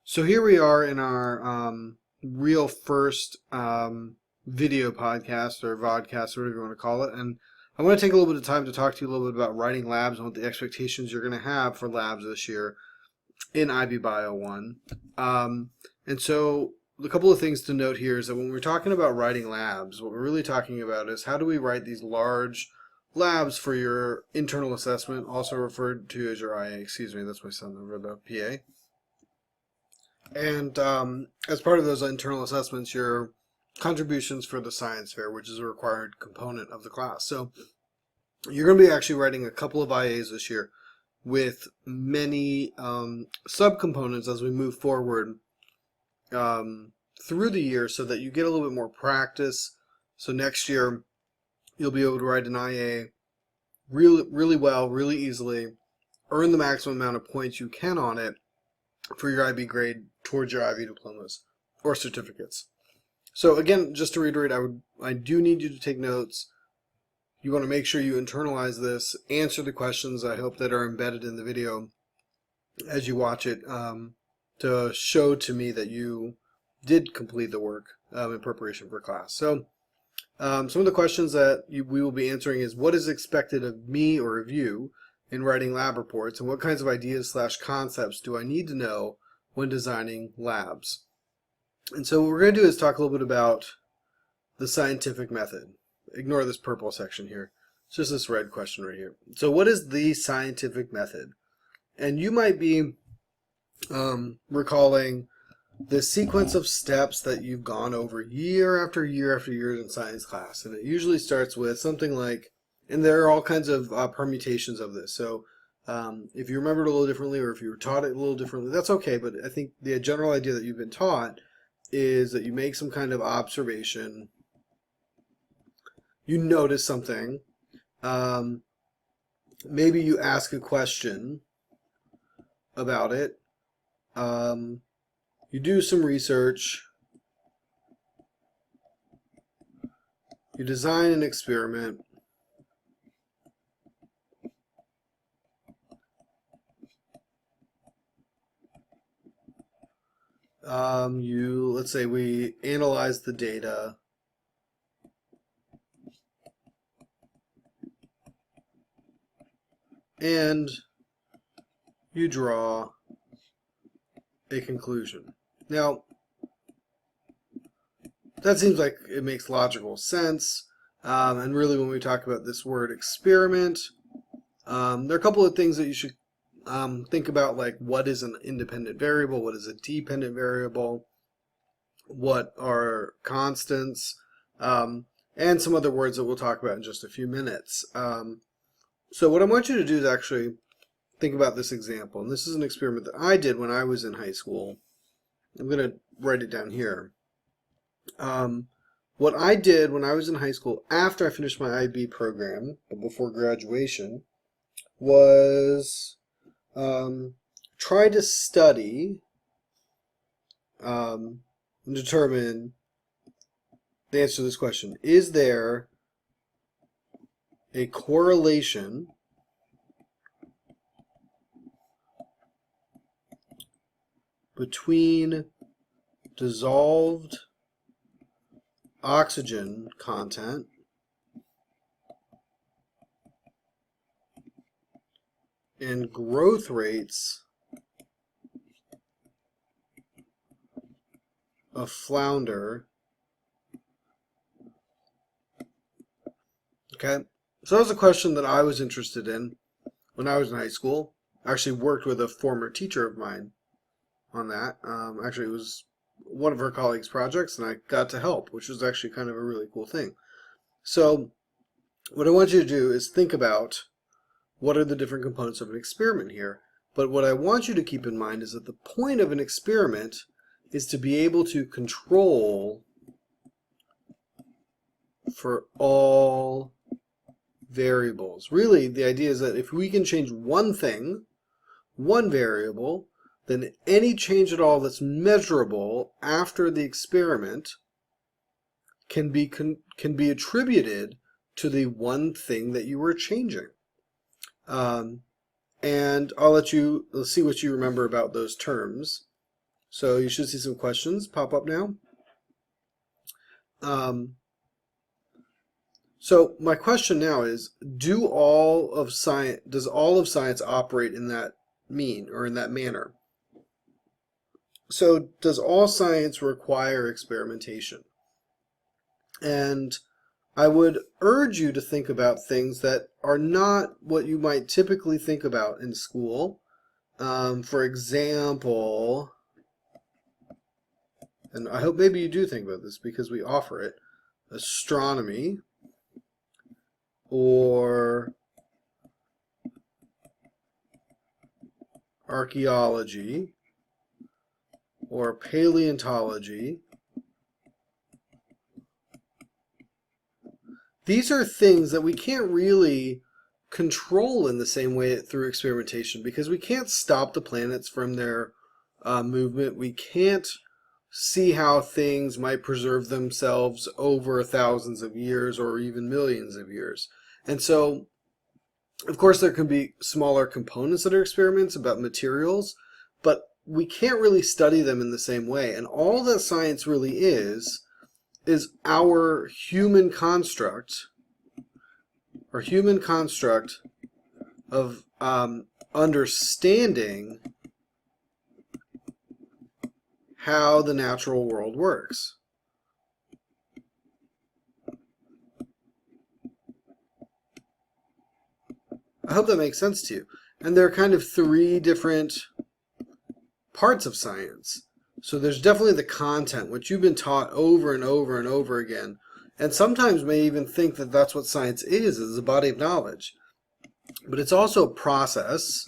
So here we are in our real first video podcast or vodcast, or whatever you want to call it. And I want to take a little bit of time to talk to you a little bit about writing labs and what the expectations you're going to have for labs this year in IB Bio 1. And so a couple of things to note here is that when we're talking about writing labs, what we're really talking about is how do we write these large labs for your internal assessment, also referred to as your IA. Excuse me, that's my son over the PA. And as part of those internal assessments, your contributions for the science fair, which is a required component of the class. So you're going to be actually writing a couple of IAs this year with many subcomponents as we move forward through the year so that you get a little bit more practice. So next year, you'll be able to write an IA really well, really easily, earn the maximum amount of points you can on it for your IB grade towards your IB diplomas or certificates. So again, just to reiterate, I do need you to take notes. You want to make sure you internalize this, answer the questions I hope that are embedded in the video as you watch it to show to me that you did complete the work in preparation for class. So some of the questions that we will be answering is what is expected of me or of you in writing lab reports, and what kinds of ideas / concepts do I need to know when designing labs. And so what we're going to do is talk a little bit about the scientific method. Ignore this purple section here. It's just this red question right here. So what is the scientific method? And you might be recalling the sequence of steps that you've gone over year after year after year in science class. And it usually starts with something like, and there are all kinds of permutations of this. So if you remember it a little differently, or if you were taught it a little differently, that's okay. But I think the general idea that you've been taught is that you make some kind of observation. You notice something. Maybe you ask a question about it. You do some research. You design an experiment. Let's say we analyze the data. And you draw a conclusion. Now, that seems like it makes logical sense. And really, when we talk about this word experiment, there are a couple of things that you should think about, like what is an independent variable, what is a dependent variable, what are constants, and some other words that we'll talk about in just a few minutes. So what I want you to do is actually think about this example. And this is an experiment that I did when I was in high school. I'm going to write it down here. What I did when I was in high school after I finished my IB program, but before graduation, was try to study and determine the answer to this question. Is there a correlation between dissolved oxygen content and growth rates of flounder? Okay, so that was a question that I was interested in when I was in high school. I actually worked with a former teacher of mine on that. Actually, it was one of her colleagues' projects, and I got to help, which was actually kind of a really cool thing. So what I want you to do is think about what are the different components of an experiment here. But what I want you to keep in mind is that the point of an experiment is to be able to control for all variables. Really, the idea is that if we can change one thing, one variable, then any change at all that's measurable after the experiment can be attributed to the one thing that you were changing. And let's see what you remember about those terms. So you should see some questions pop up now. So my question now is, does all of science operate in that manner? So does all science require experimentation? And I would urge you to think about things that are not what you might typically think about in school. For example, and I hope maybe you do think about this because we offer it, astronomy or archaeology or paleontology. These are things that we can't really control in the same way through experimentation because we can't stop the planets from their movement. We can't see how things might preserve themselves over thousands of years or even millions of years. And so, of course, there can be smaller components that are experiments about materials, but we can't really study them in the same way. And all that science really is our human construct, of understanding how the natural world works. I hope that makes sense to you. And there are kind of three different parts of science. So there's definitely the content, which you've been taught over and over and over again, and sometimes may even think that that's what science is a body of knowledge. But it's also a process.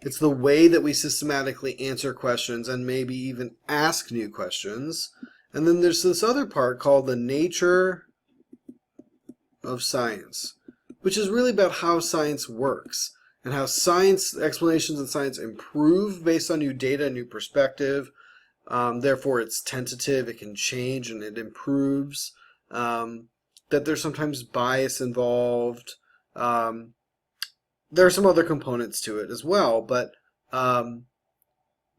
It's the way that we systematically answer questions and maybe even ask new questions. And then there's this other part called the nature of science, which is really about how science works and how explanations in science improve based on new data, new perspective. Therefore, it's tentative, it can change, and it improves. That there's sometimes bias involved. There are some other components to it as well, but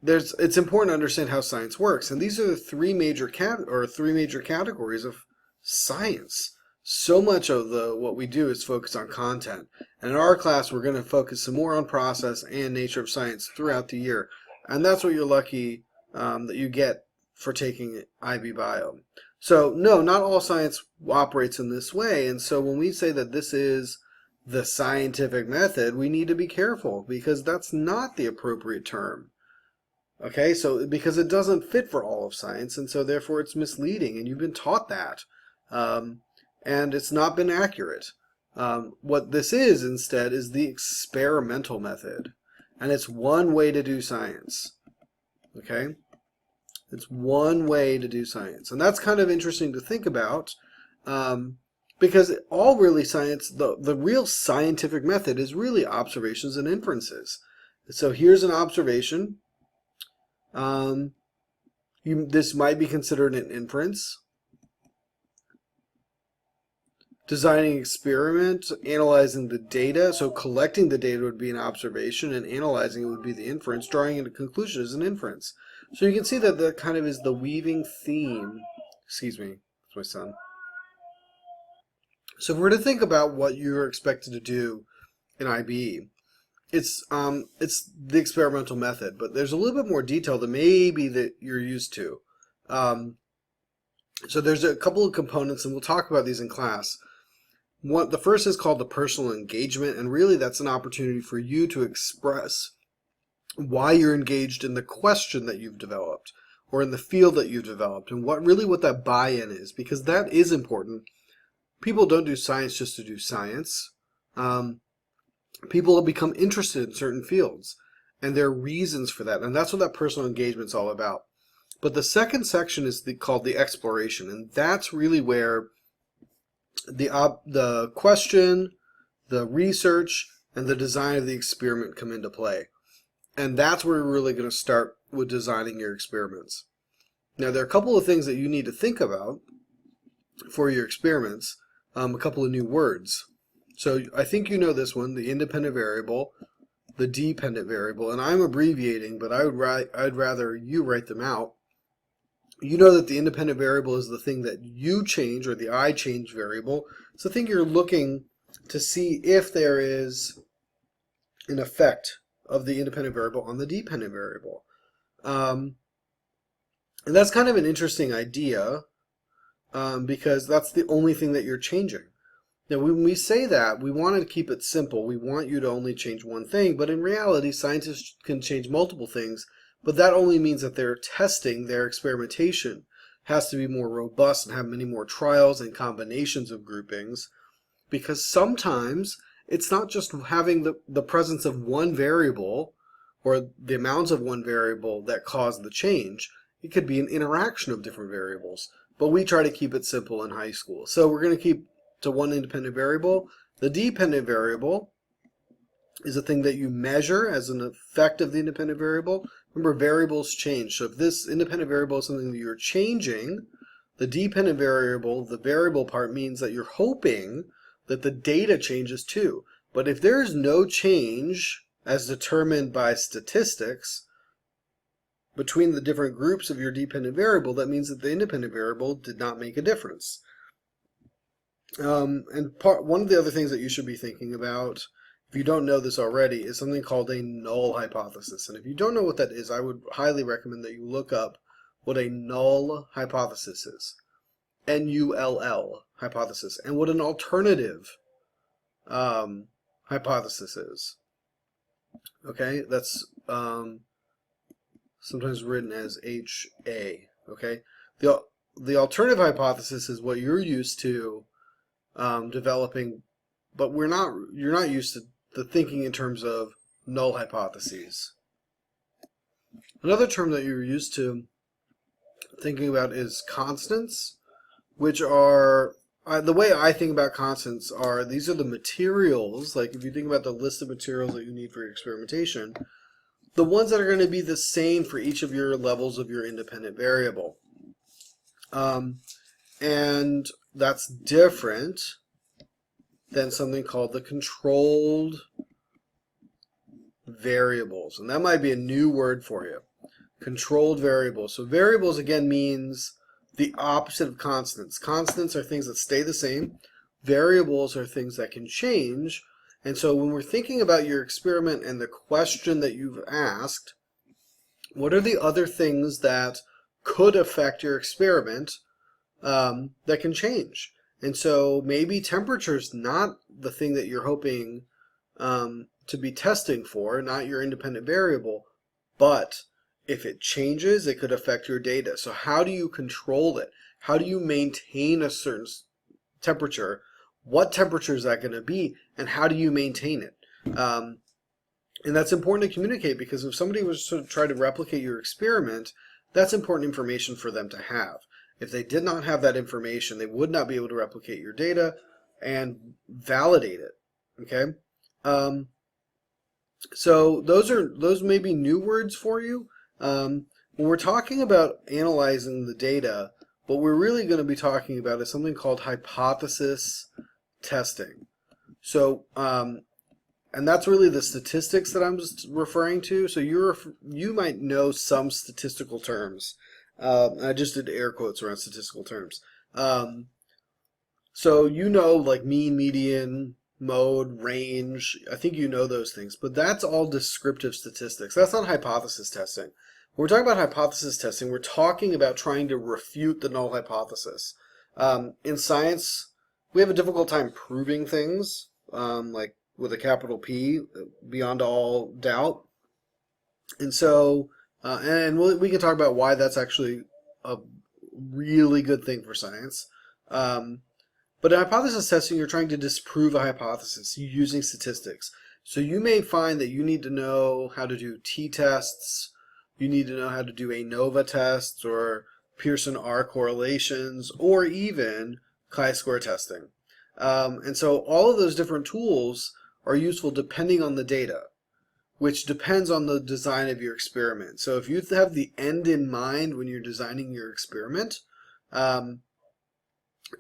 it's important to understand how science works. And these are the three major categories of science. So much of what we do is focus on content. And in our class, we're going to focus some more on process and nature of science throughout the year. And that's what you're lucky that you get for taking IB Bio. So no, not all science operates in this way. And so when we say that this is the scientific method, we need to be careful because that's not the appropriate term. Okay, so because it doesn't fit for all of science, and so therefore it's misleading, and you've been taught that. And it's not been accurate. What this is instead is the experimental method. And it's one way to do science. Okay? It's one way to do science. And that's kind of interesting to think about. Because all really science, the real scientific method is really observations and inferences. So here's an observation. This might be considered an inference. Designing an experiment, analyzing the data. So collecting the data would be an observation, and analyzing it would be the inference. Drawing a conclusion is an inference. So you can see that that kind of is the weaving theme. Excuse me, that's my son. So if we're to think about what you're expected to do in IB, it's the experimental method, but there's a little bit more detail than maybe that you're used to. So there's a couple of components, and we'll talk about these in class. The first is called the personal engagement, and really that's an opportunity for you to express why you're engaged in the question that you've developed or in the field that you've developed, and what that buy-in is, because that is important. People don't do science just to do science. People have become interested in certain fields, and there are reasons for that, and that's what that personal engagement is all about. But the second section is called the exploration, and that's really where the question, the research, and the design of the experiment come into play. And that's where we're really going to start with designing your experiments. Now, there are a couple of things that you need to think about for your experiments, a couple of new words. So I think you know this one, the independent variable. the dependent variable, and I'm abbreviating, but I'd rather you write them out. You know that the independent variable is the thing that you change, or the I change variable. It's the thing you're looking to see if there is an effect of the independent variable on the dependent variable. And that's kind of an interesting idea because that's the only thing that you're changing. Now, when we say that, we want to keep it simple. We want you to only change one thing, but in reality, scientists can change multiple things, but that only means that their testing, their experimentation, has to be more robust and have many more trials and combinations of groupings, because sometimes it's not just having the presence of one variable or the amounts of one variable that cause the change. It could be an interaction of different variables, but we try to keep it simple in high school. So we're going to keep to one independent variable. The dependent variable is a thing that you measure as an effect of the independent variable. Remember, variables change. So if this independent variable is something that you're changing, the dependent variable, the variable part, means that you're hoping that the data changes too. But if there's no change as determined by statistics between the different groups of your dependent variable, that means that the independent variable did not make a difference. One of the other things that you should be thinking about, if you don't know this already, is something called a null hypothesis. And if you don't know what that is, I would highly recommend that you look up what a null hypothesis is. N-U-L-L hypothesis. And what an alternative hypothesis is. Okay, that's sometimes written as H-A. Okay, the alternative hypothesis is what you're used to developing, but you're not used to the thinking in terms of null hypotheses. Another term that you're used to thinking about is constants, which are, the way I think about constants are, these are the materials, like if you think about the list of materials that you need for your experimentation, the ones that are going to be the same for each of your levels of your independent variable. And that's different than something called the controlled variables. And that might be a new word for you. Controlled variables. So variables, again, means the opposite of constants. Constants are things that stay the same. Variables are things that can change. And so when we're thinking about your experiment and the question that you've asked, what are the other things that could affect your experiment that can change? And so maybe temperature is not the thing that you're hoping to be testing for, not your independent variable, but if it changes, it could affect your data. So how do you control it? How do you maintain a certain temperature? What temperature is that going to be, and how do you maintain it? And that's important to communicate, because if somebody was to try to replicate your experiment, that's important information for them to have. If they did not have that information, they would not be able to replicate your data and validate it. Okay? So those may be new words for you. When we're talking about analyzing the data, what we're really going to be talking about is something called hypothesis testing. So, and that's really the statistics that I'm just referring to. So you might know some statistical terms. I just did air quotes around statistical terms. So you know, like mean, median, mode, range. I think you know those things. But that's all descriptive statistics. That's not hypothesis testing. When we're talking about hypothesis testing, we're talking about trying to refute the null hypothesis. In science, we have a difficult time proving things, like with a capital P, beyond all doubt. And so, and we can talk about why that's actually a really good thing for science. But in hypothesis testing, you're trying to disprove a hypothesis using statistics. So you may find that you need to know how to do t-tests, you need to know how to do ANOVA tests, or Pearson R correlations, or even chi-square testing. And so all of those different tools are useful depending on the data, which depends on the design of your experiment. So if you have the end in mind when you're designing your experiment,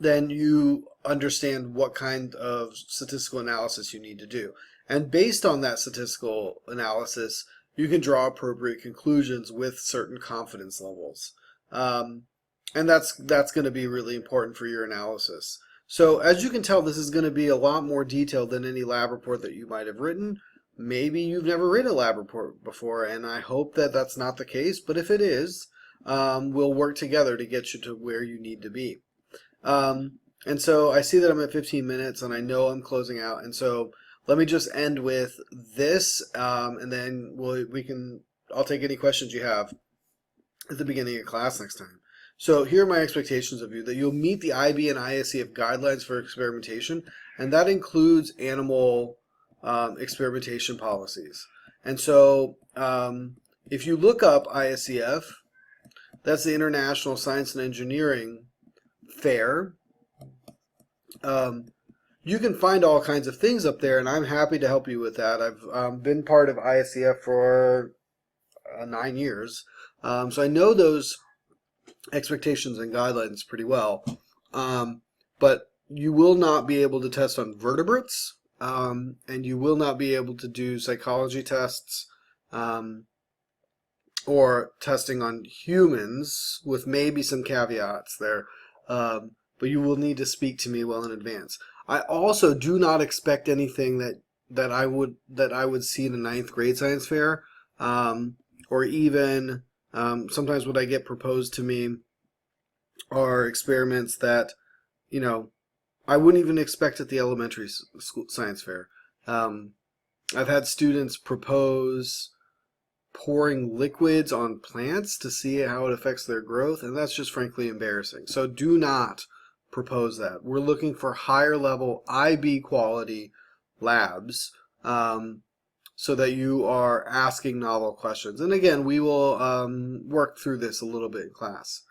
then you understand what kind of statistical analysis you need to do. And based on that statistical analysis, you can draw appropriate conclusions with certain confidence levels. And that's going to be really important for your analysis. So as you can tell, this is going to be a lot more detailed than any lab report that you might have written. Maybe you've never written a lab report before, and I hope that that's not the case. But if it is, we'll work together to get you to where you need to be. And so I see that I'm at 15 minutes, and I know I'm closing out. And so let me just end with this, and then I'll take any questions you have at the beginning of class next time. So here are my expectations of you, that you'll meet the IB and ISCF guidelines for experimentation, and that includes animal experimentation policies. And so if you look up ISCF, that's the International Science and Engineering Fair. You can find all kinds of things up there, and I'm happy to help you with that. I've been part of ISCF for 9 years, so I know those expectations and guidelines pretty well. But you will not be able to test on vertebrates, and you will not be able to do psychology tests or testing on humans, with maybe some caveats there. But you will need to speak to me well in advance. I also do not expect anything that I would see in a 9th grade science fair, or even sometimes what I get proposed to me are experiments that, I wouldn't even expect at the elementary school science fair. I've had students propose pouring liquids on plants to see how it affects their growth, and that's just frankly embarrassing. So do not propose that. We're looking for higher level IB quality labs, so that you are asking novel questions. And again, we will work through this a little bit in class.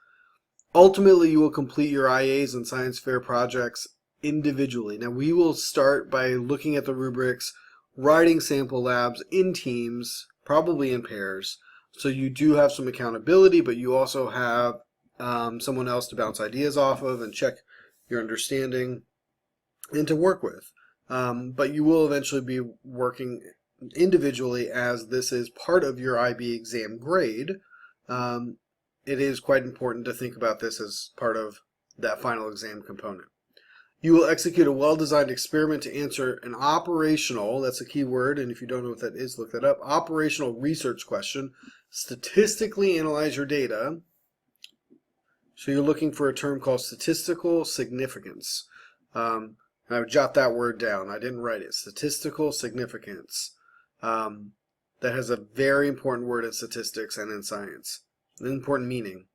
Ultimately, you will complete your IAs and science fair projects individually. Now, we will start by looking at the rubrics, writing sample labs in teams, probably in pairs. So you do have some accountability, but you also have someone else to bounce ideas off of and check your understanding and to work with. But you will eventually be working individually, as this is part of your IB exam grade. It is quite important to think about this as part of that final exam component. You will execute a well-designed experiment to answer an operational, that's a key word, and if you don't know what that is, look that up, operational research question, statistically analyze your data. So you're looking for a term called statistical significance. And I would jot that word down. I didn't write it. Statistical significance. That has a very important word in statistics and in science. An important meaning.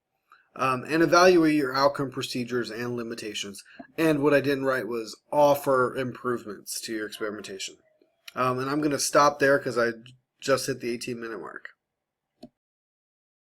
And evaluate your outcome procedures and limitations. And what I didn't write was offer improvements to your experimentation. And I'm going to stop there because I just hit the 18-minute mark.